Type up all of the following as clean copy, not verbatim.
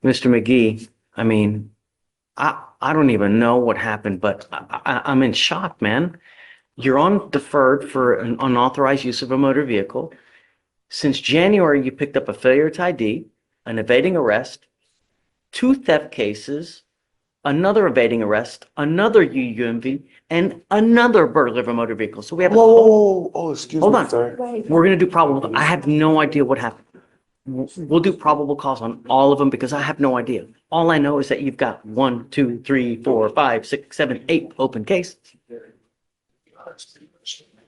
Mr. McGee, I mean, I don't even know what happened, but I'm in shock, man. You're on deferred for an unauthorized use of a motor vehicle. Since January, you picked up a failure to ID, an evading arrest, two theft cases, another evading arrest, another UUMV, and another burglary of a motor vehicle. So we have. Whoa, whoa, whoa, whoa. Oh, excuse Hold me, on. sir. We're going to do probable. I have no idea what happened. We'll do probable cause on all of them because I have no idea. All I know is that you've got 1, 2, 3, 4, 5, 6, 7, 8 open cases.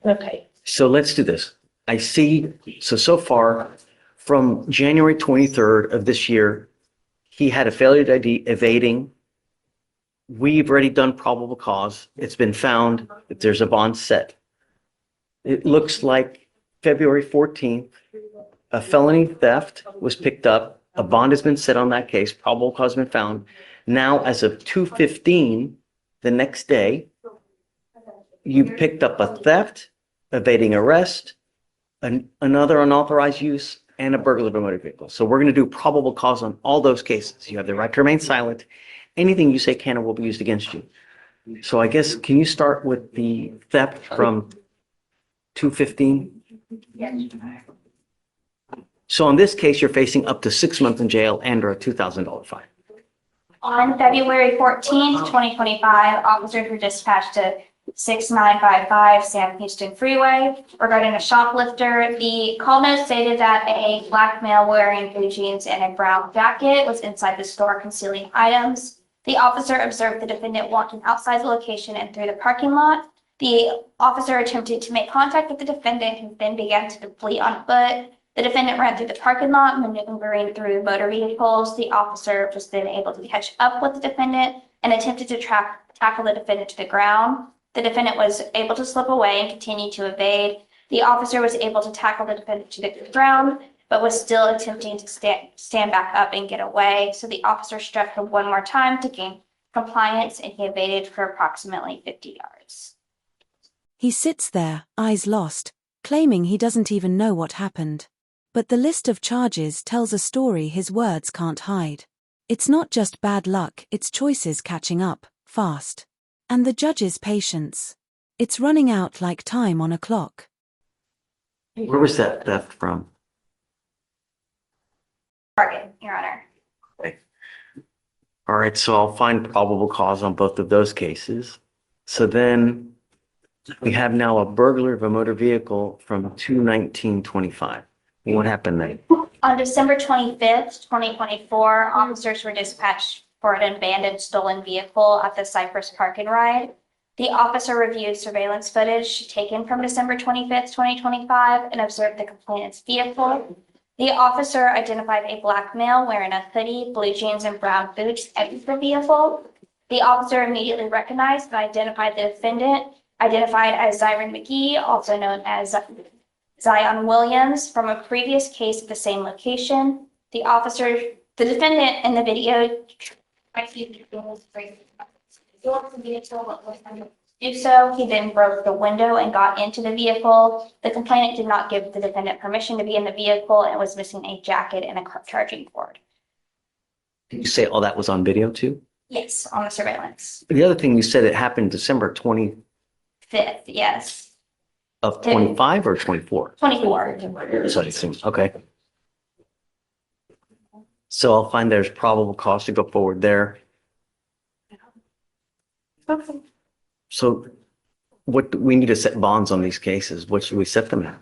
Okay. So let's do this. I see, so far from January 23rd of this year, he had a failure to ID evading. We've already done probable cause. It's been found that there's a bond set. It looks like February 14th, a felony theft was picked up. A bond has been set on that case. Probable cause has been found. Now, as of 2:15, the next day, you picked up a theft, evading arrest, another unauthorized use, and a burglary of a motor vehicle. So we're going to do probable cause on all those cases. You have the right to remain silent. Anything you say can or will be used against you. So I guess, can you start with the theft from 2:15? So in this case, you're facing up to 6 months in jail and or a $2,000 fine. On February 14th, 2025, officers were dispatched to 6955 Sam Houston Freeway regarding a shoplifter. The call note stated that a black male wearing blue jeans and a brown jacket was inside the store concealing items. The officer observed the defendant walking outside the location and through the parking lot. The officer attempted to make contact with the defendant, who then began to flee on foot. The defendant ran through the parking lot, maneuvering through motor vehicles. The officer was then able to catch up with the defendant and attempted to tackle the defendant to the ground. The defendant was able to slip away and continue to evade. The officer was able to tackle the defendant to the ground, but was still attempting to stand back up and get away. So the officer struck him one more time to gain compliance, and he evaded for approximately 50 yards. He sits there, eyes lost, claiming he doesn't even know what happened. But the list of charges tells a story his words can't hide. It's not just bad luck, it's choices catching up, fast. And the judge's patience. It's running out like time on a clock. Where was that theft from? Target, Your Honor. Okay. All right, so I'll find probable cause on both of those cases. So then we have now a burglary of a motor vehicle from 2/19/25. What happened then? On December 25th, 2024, officers were dispatched for an abandoned stolen vehicle at the Cypress Park and Ride. The officer reviewed surveillance footage taken from December 25th, 2025 and observed the complainant's vehicle. The officer identified a black male wearing a hoodie, blue jeans, and brown boots entering the vehicle. The officer immediately recognized and identified the defendant, identified as Zyron McGee, also known as Zion Williams, from a previous case at the same location. The defendant in the video do so. He then broke the window and got into the vehicle. The complainant did not give the defendant permission to be in the vehicle and was missing a jacket and a charging cord. Did you say all that was on video too? Yes, on the surveillance. The other thing you said, it happened December 25th Yes. of 25 or 24? 24. So it seems, okay. So I'll find there's probable cause to go forward there. Okay. So what we need to set bonds on these cases. What should we set them at?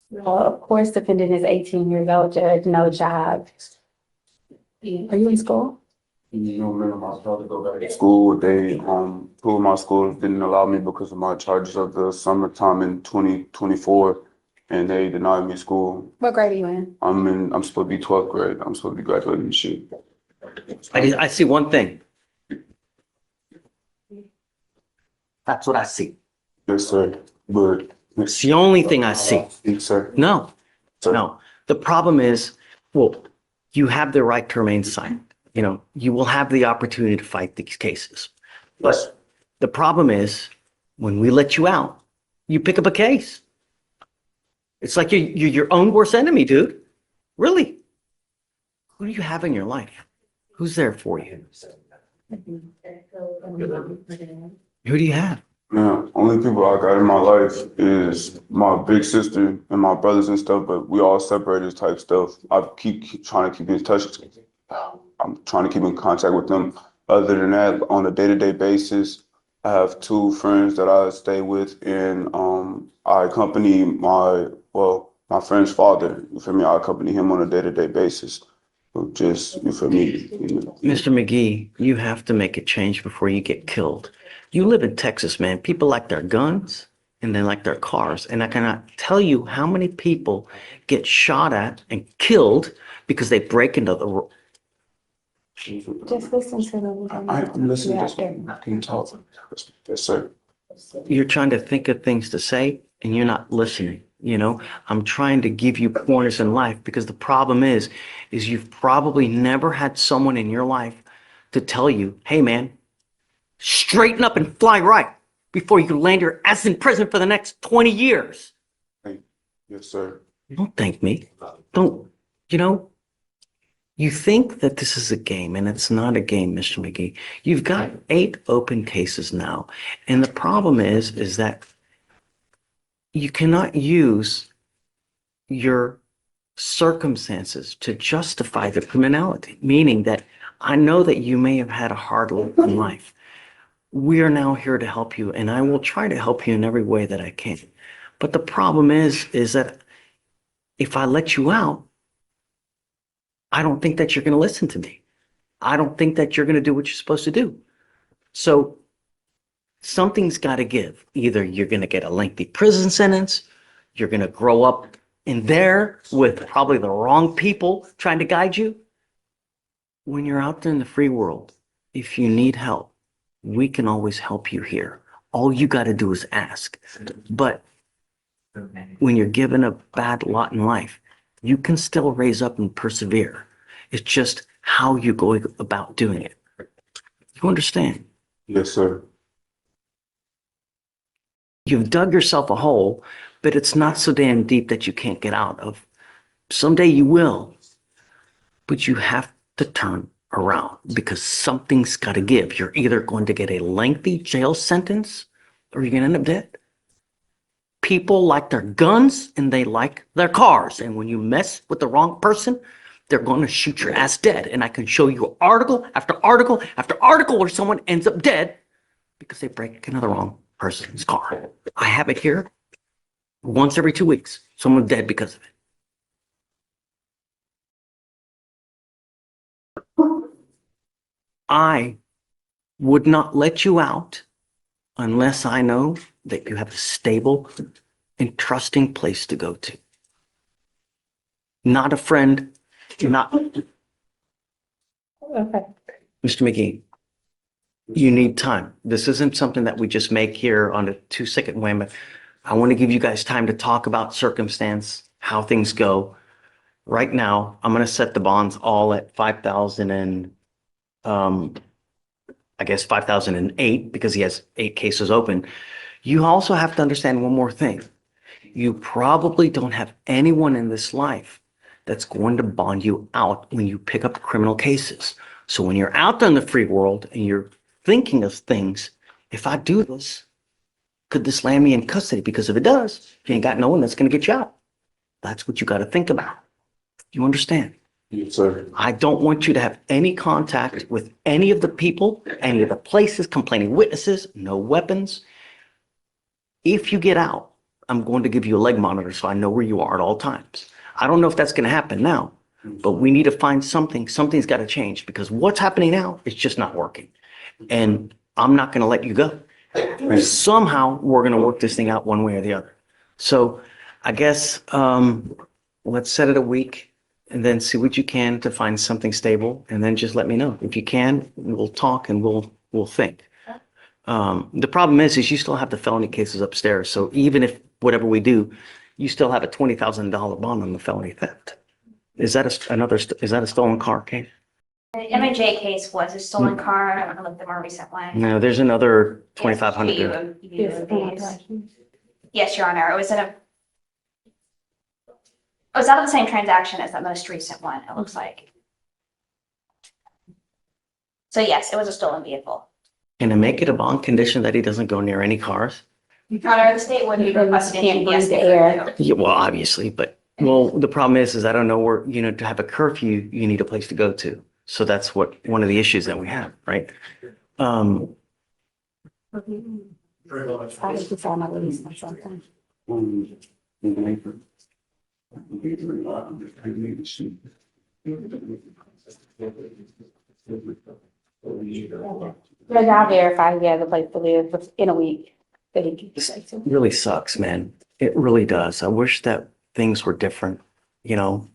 Well, of course, defendant is 18 years old, judge, no job. Are you in school? No, man, I'm about to go back to school. Two of my schools didn't allow me because of my charges of the summertime in 2024, and they denied me school. What grade are you in? I'm supposed to be 12th grade. I'm supposed to be graduating this year. I see one thing. That's what I see. Yes, sir. But It's the only thing I see. yes, sir. No, Sir. no. The problem is, well, you have the right to remain silent. You know, you will have the opportunity to fight these cases. But the problem is, when we let you out, you pick up a case. It's like you're your own worst enemy, dude. Really. Who do you have in your life? Who's there for you? Who do you have? Man, only people I got in my life is my big sister and my brothers and stuff, but we all separated type stuff. I keep trying to keep in touch. I'm trying to keep in contact with them. Other than that, on a day-to-day basis, I have two friends that I stay with, and I accompany my friend's father. You feel me? I accompany him on a day-to-day basis. So just, you feel me? Mr. McGee, you have to make a change before you get killed. You live in Texas, man. People like their guns and they like their cars. And I cannot tell you how many people get shot at and killed because they break into the. Just listen to them. I'm listening. Yeah, Just can talk. Yes, sir. You're trying to think of things to say and you're not listening. You know, I'm trying to give you pointers in life because the problem is you've probably never had someone in your life to tell you, hey, man, straighten up and fly right before you land your ass in prison for the next 20 years. Yes, sir. Don't thank me. Don't, you know, you think that this is a game and it's not a game, Mr. McGee. You've got 8 open cases now. And the problem is that you cannot use your circumstances to justify the criminality, meaning that I know that you may have had a hard look in life. We are now here to help you, and I will try to help you in every way that I can. But the problem is that if I let you out, I don't think that you're going to listen to me. I don't think that you're going to do what you're supposed to do. So something's got to give. Either you're going to get a lengthy prison sentence, you're going to grow up in there with probably the wrong people trying to guide you. When you're out there in the free world, if you need help, we can always help you here. All you got to do is ask. But when you're given a bad lot in life, you can still raise up and persevere. It's just how you're going about doing it. You understand? Yes, sir. You've dug yourself a hole, but it's not so damn deep that you can't get out of. Someday you will, but you have to turn around because something's got to give. You're either going to get a lengthy jail sentence or you're going to end up dead. People like their guns and they like their cars. And when you mess with the wrong person, they're going to shoot your ass dead. And I can show you article after article after article where someone ends up dead because they break into the wrong person's car. I have it here. Once every 2 weeks, someone's dead because of it. I would not let you out unless I know that you have a stable and trusting place to go to. Not a friend, not. Okay. Mr. McGee, you need time. This isn't something that we just make here on a 2-second whim. I want to give you guys time to talk about circumstance, how things go. Right now, I'm going to set the bonds all at 5,000 and I guess 5,008 because he has 8 cases open. You also have to understand one more thing. You probably don't have anyone in this life that's going to bond you out when you pick up criminal cases. So when you're out there in the free world and you're thinking of things, if I do this, could this land me in custody? Because if it does, you ain't got no one that's going to get you out. That's what you got to think about. You understand? Yes, sir. I don't want you to have any contact with any of the people, any of the places, complaining witnesses, no weapons. If you get out, I'm going to give you a leg monitor so I know where you are at all times. I don't know if that's going to happen now, but we need to find something. Something's got to change because what's happening now is just not working. And I'm not going to let you go. Somehow we're going to work this thing out one way or the other. So I guess let's set it a week and then see what you can to find something stable. And then just let me know. If you can, we'll talk and we'll think. The problem is you still have the felony cases upstairs. So even if whatever we do, you still have a $20,000 bond on the felony theft. Is that a stolen car case? The M&J case was a stolen car. I don't know if the more recent one. No, there's another 2,500 there. Yes, Your Honor. It was out of the same transaction as that most recent one, it looks like. So yes, it was a stolen vehicle. Can I make it a bond condition that he doesn't go near any cars? Your Honor, the state would be requesting. Can't breathe yes, the they air. could do. Yeah, well, obviously, but, well, the problem is I don't know where, to have a curfew, you need a place to go to. So that's one of the issues that we have, right? I just saw my release or something. Judge, I'll verify he has a place to live in a week that he can stay to. Really sucks, man. It really does. I wish that things were different, you know.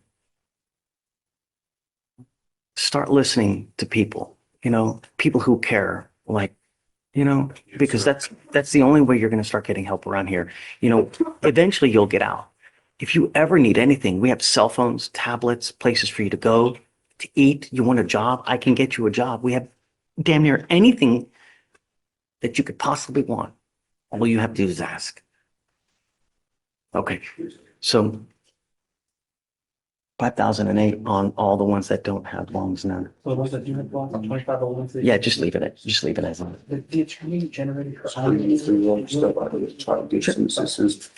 Start listening to people, people who care, like, because that's the only way you're going to start getting help around here. Eventually you'll get out. If you ever need anything, we have cell phones, tablets, places for you to go, to eat. You want a job? I can get you a job. We have damn near anything that you could possibly want. All you have to do is ask. Okay, so 5,008 on all the ones that don't have longs now. So was that unit block on 25 old ones? Yeah, just leave it as is. The attorney generated her I own. mean, if we want stuff out of this, try to get some assistance,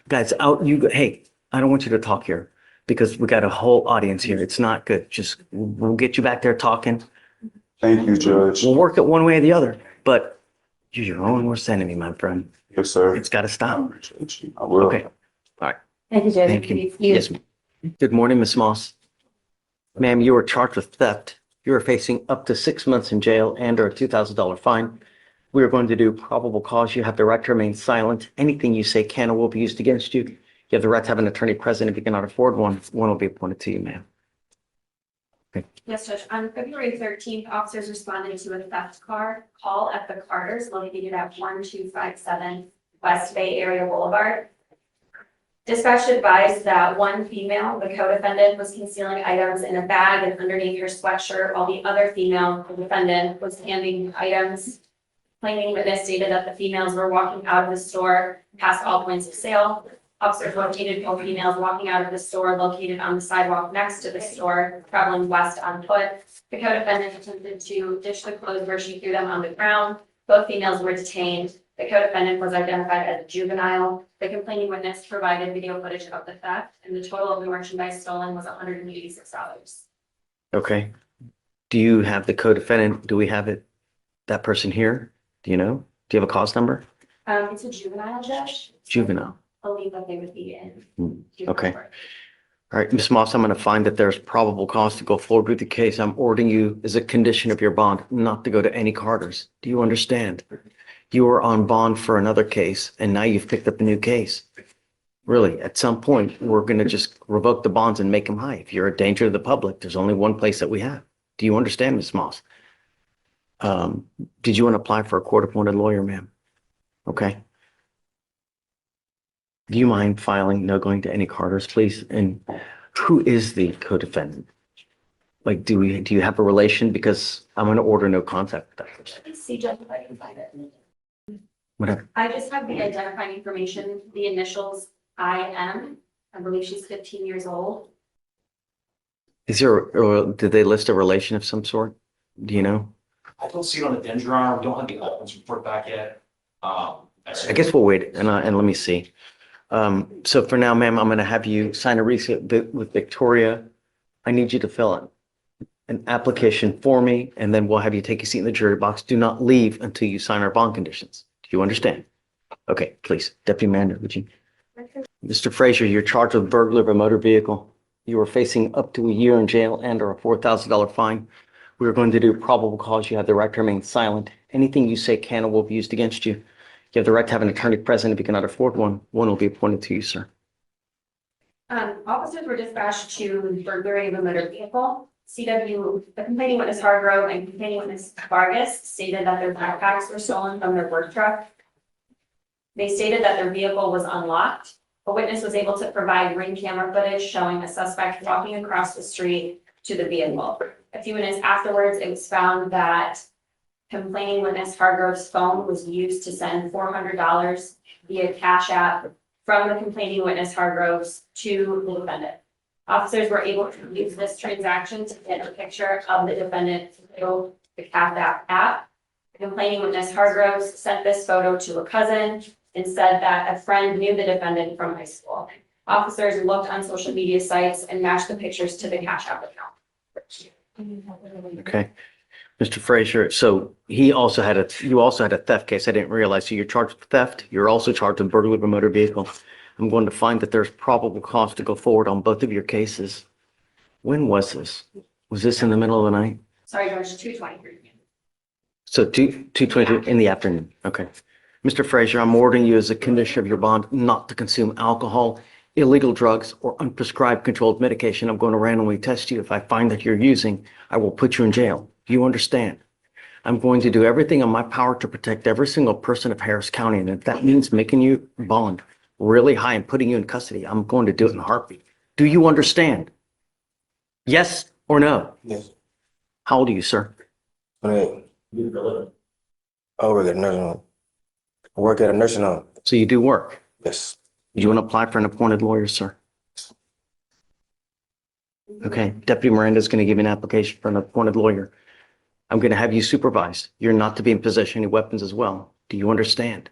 Guys, hey, I don't want you to talk here because we got a whole audience here. It's not good. We'll get you back there talking. Thank you, Judge. We'll work it one way or the other, but you're your own worst enemy, my friend. Yes, sir. It's got to I stop. appreciate you. I will. Okay. Thank you, Judge. Thank you. Yes. Good morning, Miss Moss. Ma'am, you were charged with theft. You are facing up to 6 months in jail and or a $2,000 fine. We are going to do probable cause. You have the right to remain silent. Anything you say can or will be used against you. You have the right to have an attorney present. If you cannot afford one will be appointed to you, ma'am. Yes, Judge. On February 13th, officers responded to a theft call at the Carters located at 1257 West Bay Area Boulevard. Dispatch advised that one female, the co-defendant, was concealing items in a bag and underneath her sweatshirt, while the other female, the defendant, was handing items. Claiming witness stated that the females were walking out of the store past all points of sale. Officers located both females walking out of the store located on the sidewalk next to the store, traveling west on foot. The co-defendant attempted to ditch the clothes where she threw them on the ground. Both females were detained. The co-defendant was identified as a juvenile. The complaining witness provided video footage of the theft, and the total of the merchandise stolen was $186. Okay. Do you have the co-defendant? Do we have that person here? Do you know? Do you have a cause number? It's a juvenile, Judge. Juvenile. I believe that they would be in. Okay. juvenile court. All right, Ms. Moss, I'm going to find that there's probable cause to go forward with the case. I'm ordering you as a condition of your bond not to go to any Carters. Do you understand? You were on bond for another case and now you've picked up a new case. Really, at some point, we're going to just revoke the bonds and make them high. If you're a danger to the public, there's only one place that we have. Do you understand, Ms. Moss? Did you want to apply for a court-appointed lawyer, ma'am? Okay. Do you mind filing no going to any Carters, please? And who is the co-defendant? Like, do you have a relation? Because I'm going to order no contact with that person. Let's see, Judge, if I can find it. Whatever. I just have the identifying information, the initials IM. I believe she's 15 years old. Is there, or did they list a relation of some sort? Do you know? I don't see it on the den, Your Honor. We don't have the evidence report back yet. I guess we'll wait and let me see. So for now, ma'am, I'm going to have you sign a receipt with Victoria. I need you to fill in an application for me, and then we'll have you take a seat in the jury box. Do not leave until you sign our bond conditions. Do you understand? Okay, please. Deputy Manager, would you? Mr. Frazier, you're charged with burglary of a motor vehicle. You are facing up to a year in jail and or a $4,000 fine. We are going to do probable cause. You have the right to remain silent. Anything you say can or will be used against you. You have the right to have an attorney present. If you cannot afford one will be appointed to you, sir. Officers were dispatched to burglary of a motor vehicle. the complaining witness Hargrove and complaining witness Vargas stated that their backpacks were stolen from their work truck. They stated that their vehicle was unlocked. A witness was able to provide ring camera footage showing a suspect walking across the street to the vehicle. A few minutes afterwards, it was found that complaining witness Hargrove's phone was used to send $400 via Cash App from the complaining witness Hargrove's to the defendant. Officers were able to use this transaction to get a picture of the defendant through the Cash app. The complaining witness Hargroves sent this photo to a cousin and said that a friend knew the defendant from high school. Officers looked on social media sites and matched the pictures to the Cash App account. Okay. Mr. Fleischer, so you also had a theft case. I didn't realize. So you're charged with theft. You're also charged with burglary of a motor vehicle. I'm going to find that there's probable cause to go forward on both of your cases. When was this? Was this in the middle of the night? Sorry, Judge, 2:23. So 2:22 in the afternoon. Okay. Mr. Fleischer, I'm ordering you as a condition of your bond not to consume alcohol, illegal drugs, or unprescribed controlled medication. I'm going to randomly test you. If I find that you're using, I will put you in jail. Do you understand? I'm going to do everything in my power to protect every single person of Harris County. And if that means making you bond really high and putting you in custody, I'm going to do it in a heartbeat. Do you understand? Yes or no? Yes. How old are you, sir? 28. I work at a nursing home. I work at a nursing home. So you do work. Yes. Do you want to apply for an appointed lawyer, sir? Okay. Deputy Miranda is going to give you an application for an appointed lawyer. I'm going to have you supervised. You're not to be in possession of any weapons as well. Do you understand?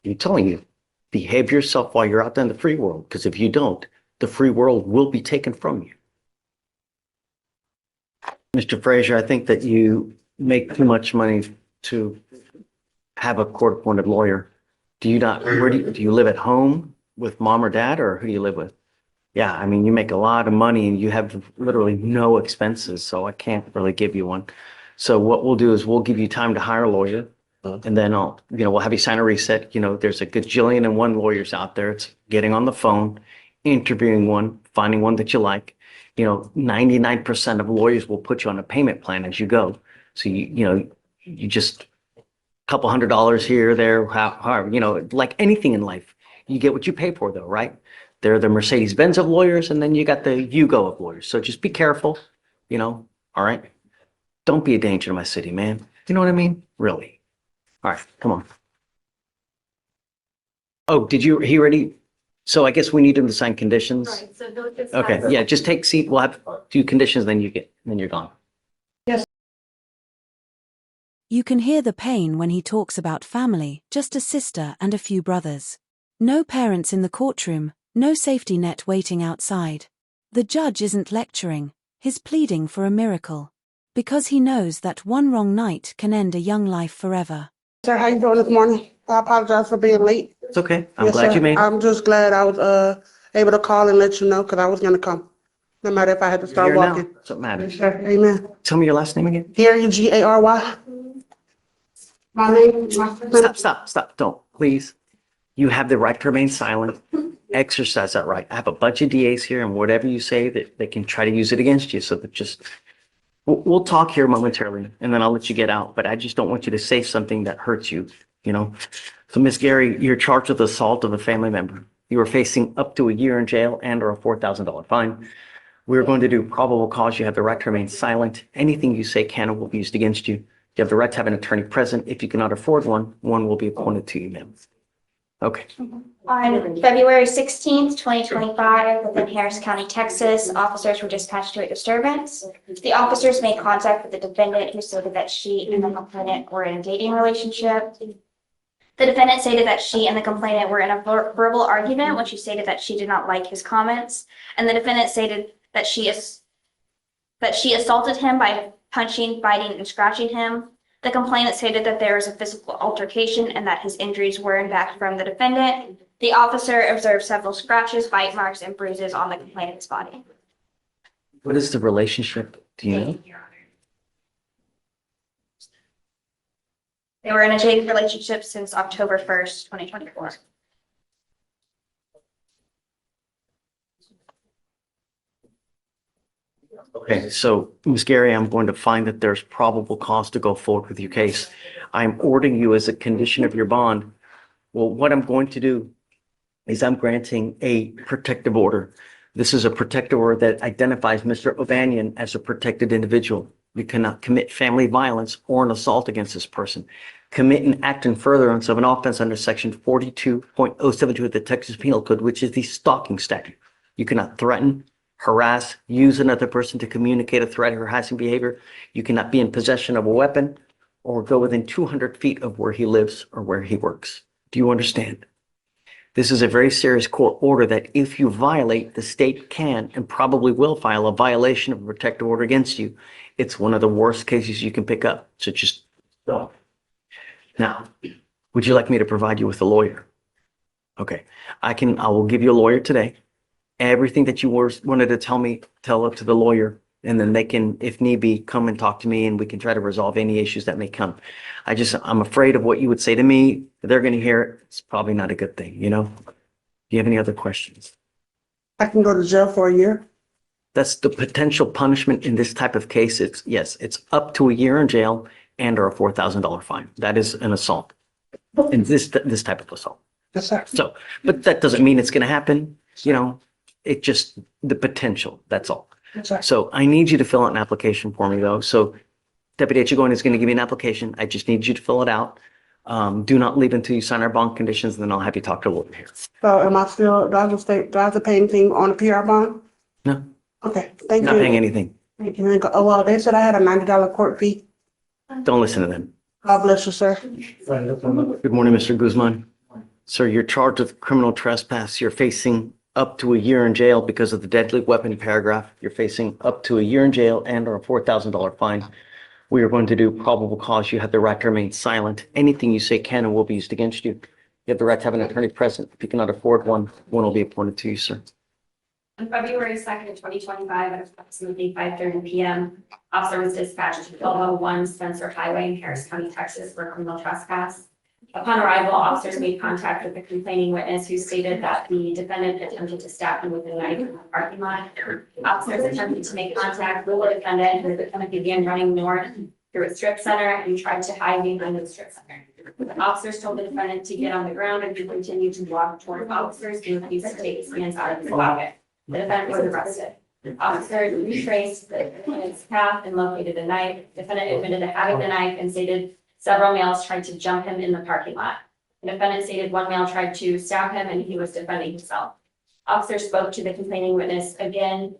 I'm telling you, behave yourself while you're out there in the free world, because if you don't, the free world will be taken from you. Mr. Fleischer, I think that you make too much money to have a court-appointed lawyer. Do you live at home with mom or dad, or who do you live with? Yeah, I mean, you make a lot of money and you have literally no expenses, so I can't really give you one. So what we'll do is we'll give you time to hire a lawyer, and then we'll have you sign a reset. There's a gajillion and one lawyers out there. It's getting on the phone, interviewing one, finding one that you like. 99% of lawyers will put you on a payment plan as you go. So you just a couple $100 here, there, however, like anything in life, you get what you pay for though, right? They're the Mercedes-Benz of lawyers, and then you got the Yugo of lawyers. So just be careful, all right? Don't be a danger to my city, man. You know what I mean? Really. All right, come on. Oh, he already? So I guess we need him to sign conditions. Right, so those just Okay, yeah, just take a seat. We'll have a few conditions, then you're gone. You can hear the pain when he talks about family, just a sister and a few brothers. No parents in the courtroom, no safety net waiting outside. The judge isn't lecturing, he's pleading for a miracle. Because he knows that one wrong night can end a young life forever. Sir, how you doing this morning? I apologize for being late. It's okay. I'm Yes, glad sir. you made it. I'm just glad I was able to call and let you know because I was gonna come, no matter if I had to You're start here now. walking. That's what matters. Yes, sir. Amen. Tell me your last name again. Gary, Gary. My name, Stop. Don't, please. You have the right to remain silent. Exercise that right. I have a bunch of DAs here, and whatever you say, that they can try to use it against you. So that we'll talk here momentarily, and then I'll let you get out. But I just don't want you to say something that hurts you, So, Miss Gary, you're charged with assault of a family member. You are facing up to a year in jail and/or a $4,000 fine. We're going to do probable cause. You have the right to remain silent. Anything you say can and will be used against you. You have the right to have an attorney present. If you cannot afford one will be appointed to you, ma'am. Okay. On February 16th, 2025, within Harris County, Texas, officers were dispatched to a disturbance. The officers made contact with the defendant, who stated that she and the complainant were in a dating relationship. The defendant stated that she and the complainant were in a verbal argument when she stated that she did not like his comments. And the defendant stated that she assaulted him by punching, biting, and scratching him. The complainant stated that there was a physical altercation and that his injuries were in fact from the defendant. The officer observed several scratches, bite marks, and bruises on the complainant's body. What is the relationship? Do you know? They were in a dating relationship since October 1st, 2024. Okay, so Ms. Gary, I'm going to find that there's probable cause to go forward with your case. I'm ordering you as a condition of your bond. Well, what I'm going to do is I'm granting a protective order. This is a protective order that identifies Mr. O'Banion as a protected individual. You cannot commit family violence or an assault against this person. Commit an act in furtherance of an offense under section 42.072 of the Texas Penal Code, which is the stalking statute. You cannot threaten, harass, use another person to communicate a threat or harassing behavior. You cannot be in possession of a weapon or go within 200 feet of where he lives or where he works. Do you understand? This is a very serious court order that if you violate, the state can and probably will file a violation of a protective order against you. It's one of the worst cases you can pick up. So just don't. Now, would you like me to provide you with a lawyer? Okay, I will give you a lawyer today. Everything that you wanted to tell me, tell it to the lawyer, and then they can, if need be, come and talk to me and we can try to resolve any issues that may come. I'm afraid of what you would say to me. They're going to hear it. It's probably not a good thing, you know? Do you have any other questions? I can go to jail for a year. That's the potential punishment in this type of case. Yes, it's up to a year in jail and or a $4,000 fine. That is an assault. And this type of assault. Yes, sir. So, but that doesn't mean it's going to happen, you know? It just, the potential, that's all. Yes, sir. So I need you to fill out an application for me though. So Deputy Echegoyen is going to give you an application. I just need you to fill it out. Do not leave until you sign our bond conditions, and then I'll have you talk to a lawyer here. So am I still, do I have to pay anything on the PR bond? No, Okay, thank not paying you. anything. Thank you. Oh, well, they said I had a $90 court fee. Don't listen to them. God bless you, sir. Good morning, Mr. Guzman. Sir, you're charged with criminal trespass. You're facing up to a year in jail because of the deadly weapon paragraph. You're facing up to a year in jail and or a $4,000 fine. We are going to do probable cause. You have the right to remain silent. Anything you say can and will be used against you. You have the right to have an attorney present. If you cannot afford one, one will be appointed to you, sir. On February 2nd, 2025, at approximately 5:30 p.m., officer was dispatched to 1201 Spencer Highway in Harris County, Texas, for criminal trespass. Upon arrival, officers made contact with the complaining witness, who stated that the defendant attempted to stab him with a knife in the parking lot. Officers attempted to make contact with the defendant, and the defendant began running north through a strip center and tried to hide behind the strip center. The officers told the defendant to get on the ground, and he continued to walk toward officers and refused to take his hands out of his pocket. The defendant was arrested. Officers retraced the defendant's path and located a knife. The defendant admitted to having the knife and stated several males tried to jump him in the parking lot. The defendant stated one male tried to stab him and he was defending himself. Officers spoke to the complaining witness again.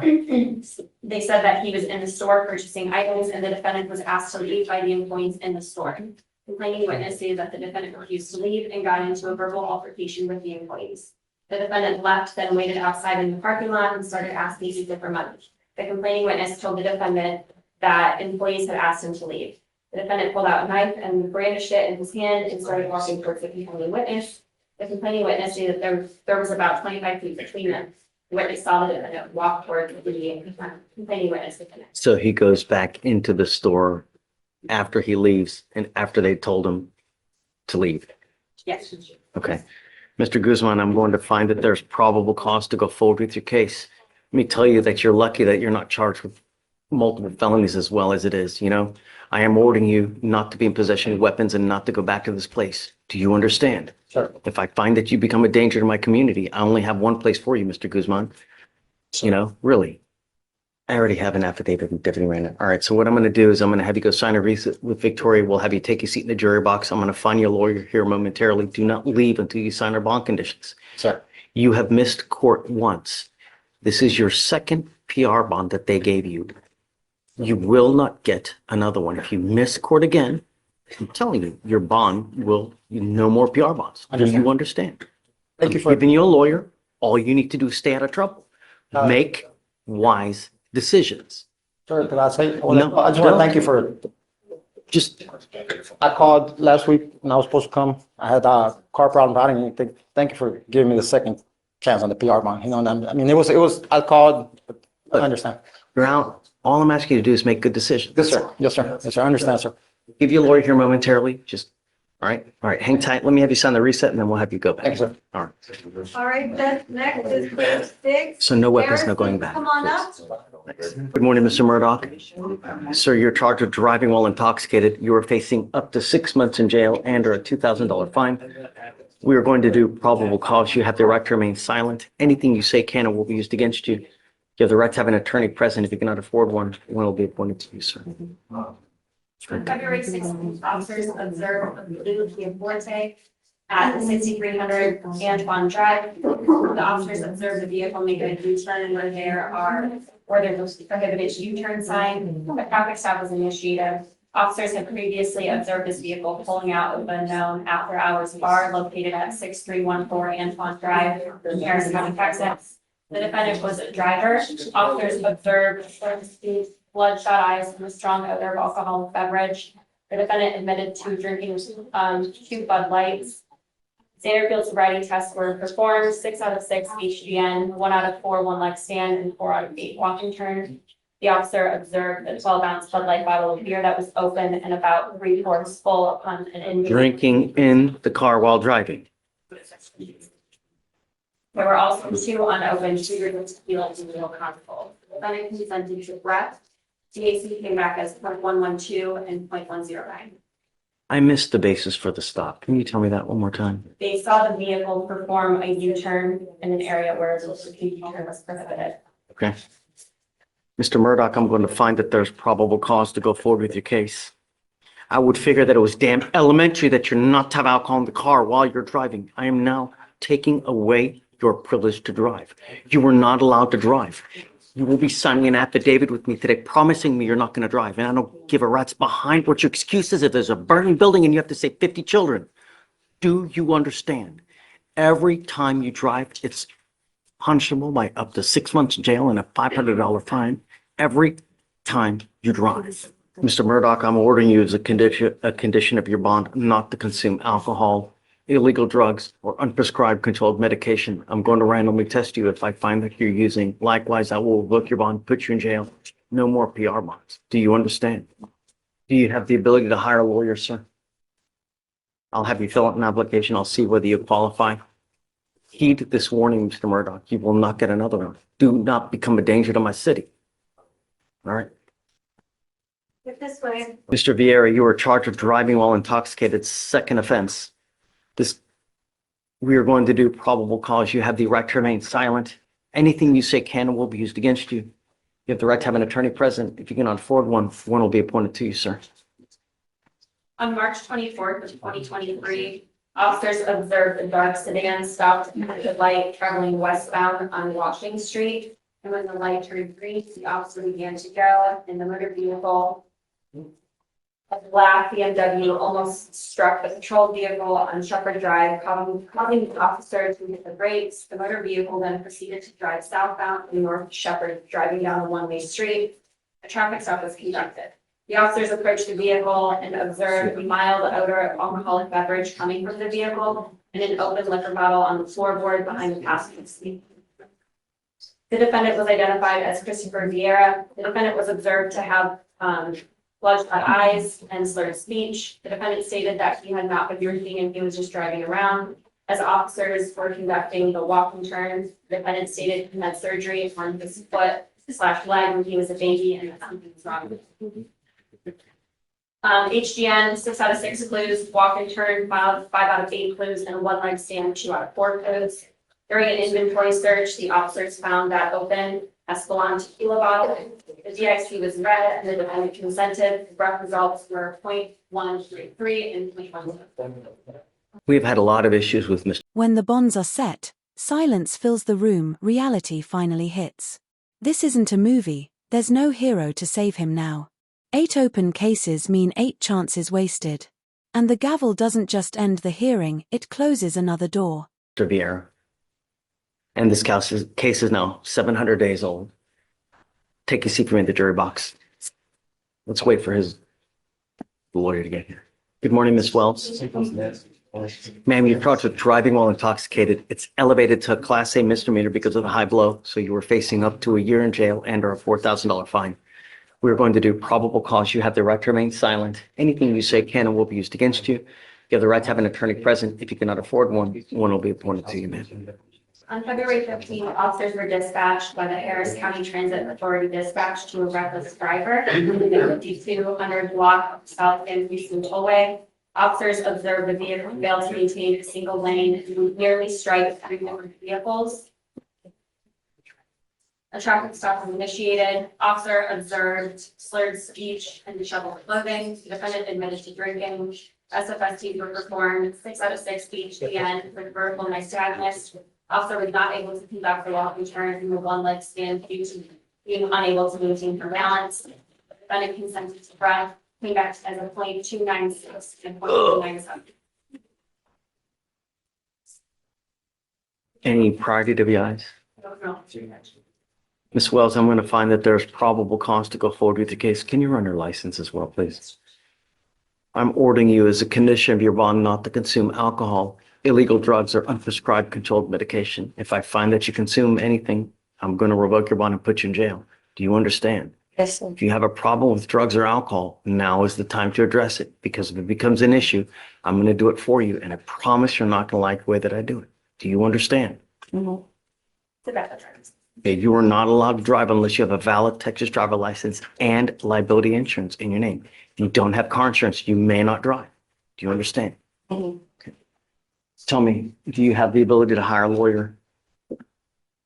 They said that he was in the store purchasing items and the defendant was asked to leave by the employees in the store. The complaining witness stated that the defendant refused to leave and got into a verbal altercation with the employees. The defendant left, then waited outside in the parking lot and started asking people for money. The complaining witness told the defendant that employees had asked him to leave. The defendant pulled out a knife and brandished it in his hand and started walking towards the complaining witness. The complaining witness stated that there was about 25 feet between them. The witness saw the defendant walk towards the complaining witness. So he goes back into the store after he leaves and after they told him to leave. Yes. Okay. Mr. Guzman, I'm going to find that there's probable cause to go forward with your case. Let me tell you that you're lucky that you're not charged with multiple felonies as well as it is, you know? I am ordering you not to be in possession of weapons and not to go back to this place. Do you understand? Sure. If I find that you become a danger to my community, I only have one place for you, Mr. Guzman. You know, really. I already have an affidavit with Deputy Randall. All right, so what I'm going to do is I'm going to have you go sign a receipt with Victoria. We'll have you take a seat in the jury box. I'm going to find you a lawyer here momentarily. Do not leave until you sign our bond conditions. Sir. You have missed court once. This is your second PR bond that they gave you. You will not get another one. If you miss court again, I'm telling you, your bond will, no more PR bonds. Do you understand? Thank you I'm for giving you a lawyer. All you need to do is stay out of trouble. Make wise decisions. Sir, could I say, No, I just want to thank you for, Just, I called last week when I was supposed to come. I had a car problem. I didn't even think, thank you for giving me the second chance on the PR bond. You know, and I mean, it was, I called, but I understand. you're out. All I'm asking you to do is make good decisions. Yes, sir. Yes, sir. Yes, sir. I understand, sir. Give you a lawyer here momentarily. Just, all right. All right. Hang tight. Let me have you sign the reset and then we'll have you go back. Thank you, sir. All right. All right, then next is page 6. So no weapons, no Harrison, going back. Come on up. Good morning, Mr. Murdoch. Sir, you're charged with driving while intoxicated. You are facing up to 6 months in jail and or a $2,000 fine. We are going to do probable cause. You have the right to remain silent. Anything you say can and will be used against you. You have the right to have an attorney present. If you cannot afford one, one will be appointed to you, sir. On February 16th, officers observed Lucia Forte at 6300 Antoine Drive. The officers observed the vehicle make a U-turn where there's a prohibited U-turn sign. A traffic stop was initiated. Officers had previously observed this vehicle pulling out of a known after-hours bar located at 6314 Antoine Drive, Harris County, Texas. The defendant was a driver. Officers observed bloodshot eyes and a strong odor of alcoholic beverage. The defendant admitted to drinking 2 Bud Lights. Standard field sobriety tests were performed, 6 out of 6 HGN, 1 out of 4 one-leg stand, and 4 out of 8 walking turn. The officer observed a 12-ounce Bud Light bottle of beer that was open and about 3/4 full upon an inmate. Drinking in the car while driving. There were also 2 unopened cigarette tequila in the middle console. The defendant consented to breath. TAC came back as 0.112 and 0.109. I missed the basis for the stop. Can you tell me that one more time? They saw the vehicle perform a U-turn in an area where the U-turn was prohibited. Okay. Mr. Murdoch, I'm going to find that there's probable cause to go forward with your case. I would figure that it was damn elementary that you're not to have alcohol in the car while you're driving. I am now taking away your privilege to drive. You were not allowed to drive. You will be signing an affidavit with me today promising me you're not going to drive. And I don't give a rat's behind what your excuse is if there's a burning building and you have to save 50 children. Do you understand? Every time you drive, it's punishable by up to 6 months jail and a $500 fine every time you drive. Mr. Murdoch, I'm ordering you as a condition of your bond not to consume alcohol, illegal drugs, or unprescribed controlled medication. I'm going to randomly test you if I find that you're using. Likewise, I will revoke your bond, put you in jail. No more PR bonds. Do you understand? Do you have the ability to hire a lawyer, sir? I'll have you fill out an application. I'll see whether you qualify. Heed this warning, Mr. Murdoch. You will not get another one. Do not become a danger to my city. All right. Get this way. Mr. Vieira, you are charged with driving while intoxicated, second offense. We are going to do probable cause. You have the right to remain silent. Anything you say can and will be used against you. You have the right to have an attorney present. If you cannot afford one will be appointed to you, sir. On March 24th of 2023, officers observed a dark sedan stopped at the light traveling westbound on Washington Street. And when the light turned green, the officer began to go in the motor vehicle. A black BMW almost struck the patrol vehicle on Shepherd Drive, causing the officer to hit the brakes. The motor vehicle then proceeded to drive southbound in North Shepherd, driving down a one-way street. A traffic stop was conducted. The officers approached the vehicle and observed a mild odor of alcoholic beverage coming from the vehicle and an open liquor bottle on the floorboard behind the passenger seat. The defendant was identified as Christopher Vieira. The defendant was observed to have bloodshot eyes and slurred speech. The defendant stated that he had not been drinking and he was just driving around. As officers were conducting the walking turn, the defendant stated he had surgery on his foot/leg when he was a baby and that something was wrong with him. HGN, 6 out of 6 clues, walk and turn, 5 out of 8 clues, and a one-leg stand, 2 out of 4 clues. During an inventory search, the officers found that open Espolon tequila bottle. The DXT was red and the defendant consented. The breath results were 0.133 and 0.1. We've had a lot of issues with Mr. When the bonds are set, silence fills the room, reality finally hits. This isn't a movie, there's no hero to save him now. 8 open cases mean 8 chances wasted. And the gavel doesn't just end the hearing, it closes another door. Vieira. And this case is now 700 days old. Take a seat for me in the jury box. Let's wait for his lawyer to get here. Good morning, Ms. Wells. Ma'am, you're charged with driving while intoxicated. It's elevated to a Class A misdemeanor because of the high blow, so you were facing up to a year in jail and or a $4,000 fine. We're going to do probable cause. You have the right to remain silent. Anything you say can and will be used against you. You have the right to have an attorney present. If you cannot afford one will be appointed to you, ma'am. On February 15th, officers were dispatched by the Harris County Transit Authority dispatch to a reckless driver in the 5200 block of South End Houston Tollway. Officers observed the vehicle fail to maintain a single lane and nearly strike 3 different vehicles. A traffic stop was initiated. Officer observed slurred speech and disheveled clothing. The defendant admitted to drinking. SFSTs were performed 6 out of 6 BHDN with vertical nystagmus. Officer was not able to conduct the walking turn in the one leg stand due to being unable to maintain her balance. Defendant consented to breath, came back as a .296 and .297. Any prior DWIs? Ms. Wells, I'm going to find that there's probable cause to go forward with the case. Can you run your license as well, please? I'm ordering you as a condition of your bond not to consume alcohol, illegal drugs, or unprescribed controlled medication. If I find that you consume anything, I'm going to revoke your bond and put you in jail. Do you understand? Yes, sir. If you have a problem with drugs or alcohol, now is the time to address it, because if it becomes an issue, I'm going to do it for you. And I promise you're not going to like the way that I do it. Do you understand? Mhm. Tobacco drugs. Okay, you are not allowed to drive unless you have a valid Texas driver license and liability insurance in your name. If you don't have car insurance, you may not drive. Do you understand? Mhm. Okay. Tell me, do you have the ability to hire a lawyer?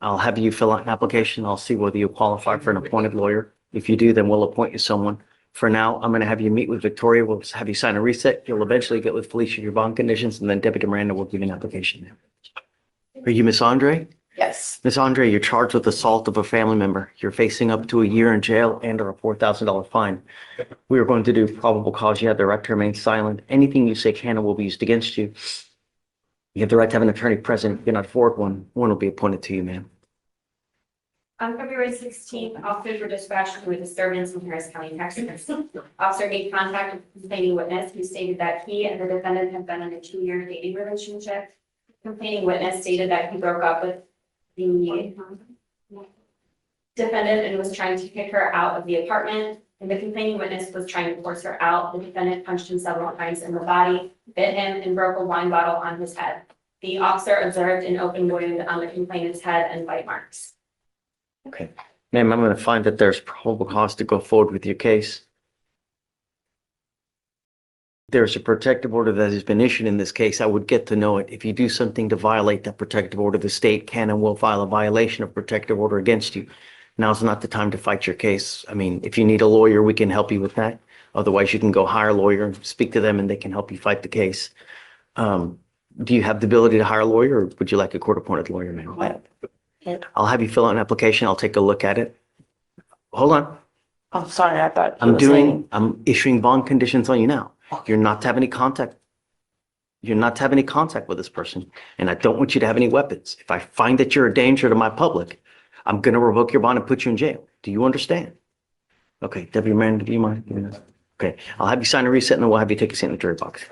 I'll have you fill out an application. I'll see whether you qualify for an appointed lawyer. If you do, then we'll appoint you someone. For now, I'm going to have you meet with Victoria. We'll have you sign a reset. You'll eventually get with Felicia your bond conditions, and then Deputy Miranda will give you an application. Are you Miss Andre? Yes. Miss Andre, you're charged with assault of a family member. You're facing up to a year in jail and or a $4,000 fine. We are going to do probable cause. You have the right to remain silent. Anything you say can and will be used against you. You have the right to have an attorney present. You cannot afford one. One will be appointed to you, ma'am. On February 16th, officers were dispatched to a disturbance in Harris County, Texas. Officer made contact with the complaining witness who stated that he and the defendant had been in a 2-year dating relationship. Complaining witness stated that he broke up with the defendant and was trying to kick her out of the apartment. And the complaining witness was trying to force her out. The defendant punched him several times in the body, bit him, and broke a wine bottle on his head. The officer observed an open wound on the complainant's head and bite marks. Okay. Ma'am, I'm going to find that there's probable cause to go forward with your case. There's a protective order that has been issued in this case. I would get to know it. If you do something to violate that protective order, the state can and will file a violation of protective order against you. Now's not the time to fight your case. I mean, if you need a lawyer, we can help you with that. Otherwise, you can go hire a lawyer and speak to them and they can help you fight the case. Do you have the ability to hire a lawyer, or would you like a court-appointed lawyer, ma'am? I'll have you fill out an application. I'll take a look at it. Hold on. I'm sorry, I thought you were saying. I'm issuing bond conditions on you now. You're not to have any contact. You're not to have any contact with this person. And I don't want you to have any weapons. If I find that you're a danger to my public, I'm going to revoke your bond and put you in jail. Do you understand? Okay, Deputy Miranda, do you mind? Okay, I'll have you sign a reset and then we'll have you take a seat in the jury box.